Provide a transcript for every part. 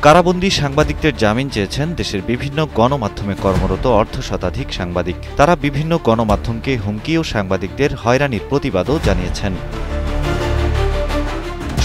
কারাবন্দী সাংবাদিকদের জামিন চেয়েছেন দেশের বিভিন্ন গণমাধ্যমে কর্মরত অর্ধশতাধিক সাংবাদিক। তারা বিভিন্ন গণমাধ্যমকে হুমকি ও সাংবাদিকদের হয়রানির প্রতিবাদও জানিয়েছেন।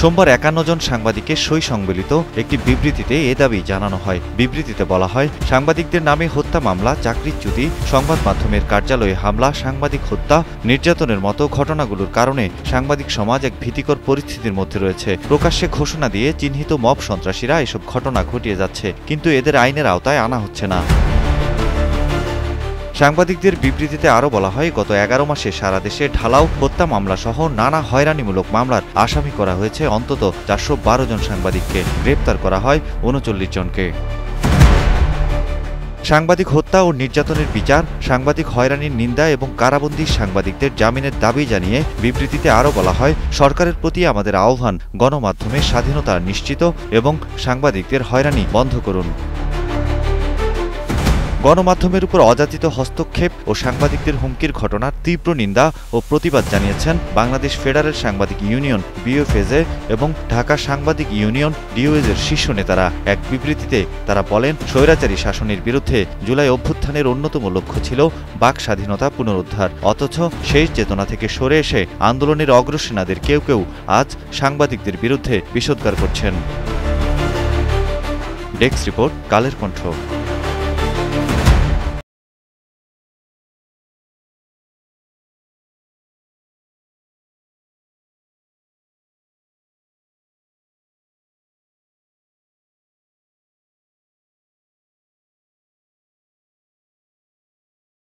সোমবার ৫১ জন সাংবাদিকের সই সংবলিত একটি বিবৃতিতে এ দাবি জানানো হয়। বিবৃতিতে বলা হয়, সাংবাদিকদের নামে হত্যা মামলা, চাকরিচ্যুতি, সংবাদ মাধ্যমের কার্যালয়ে হামলা, সাংবাদিক হত্যা, নির্যাতনের মতো ঘটনাগুলোর কারণে সাংবাদিক সমাজ এক ভীতিকর পরিস্থিতির মধ্যে রয়েছে। প্রকাশ্যে ঘোষণা দিয়ে চিহ্নিত মব সন্ত্রাসীরা এসব ঘটনা ঘটিয়ে যাচ্ছে, কিন্তু এদের আইনের আওতায় আনা হচ্ছে না। সাংবাদিকদের বিবৃতিতে আরও বলা হয়, গত ১১ মাসে সারা দেশে ঢালাও, হত্যা মামলাসহ নানা হয়রানিমূলক মামলার আসামি করা হয়েছে অন্তত ৪১২ জন সাংবাদিককে। গ্রেপ্তার করা হয় ৩৯ জনকে। সাংবাদিক হত্যা ও নির্যাতনের বিচার, সাংবাদিক হয়রানির নিন্দা এবং কারাবন্দী সাংবাদিকদের জামিনের দাবি জানিয়ে বিবৃতিতে আরও বলা হয়, সরকারের প্রতি আমাদের আহ্বান, গণমাধ্যমের স্বাধীনতা নিশ্চিত এবং সাংবাদিকদের হয়রানি বন্ধ করুন। গণমাধ্যমের উপর অযাচিত হস্তক্ষেপ ও সাংবাদিকদের হুমকির ঘটনার তীব্র নিন্দা ও প্রতিবাদ জানিয়েছেন বাংলাদেশ ফেডারেল সাংবাদিক ইউনিয়ন বিএফএজে এবং ঢাকা সাংবাদিক ইউনিয়ন ডিওএজের শীর্ষ নেতারা। এক বিবৃতিতে তারা বলেন, স্বৈরাচারী শাসনের বিরুদ্ধে জুলাই অভ্যুত্থানের অন্যতম লক্ষ্য ছিল বাক স্বাধীনতা পুনরুদ্ধার। অথচ সেই চেতনা থেকে সরে এসে আন্দোলনের অগ্রসেনাদের কেউ কেউ আজ সাংবাদিকদের বিরুদ্ধে বিষোদ্গার করছেন। Desk report, Kaler Kantho.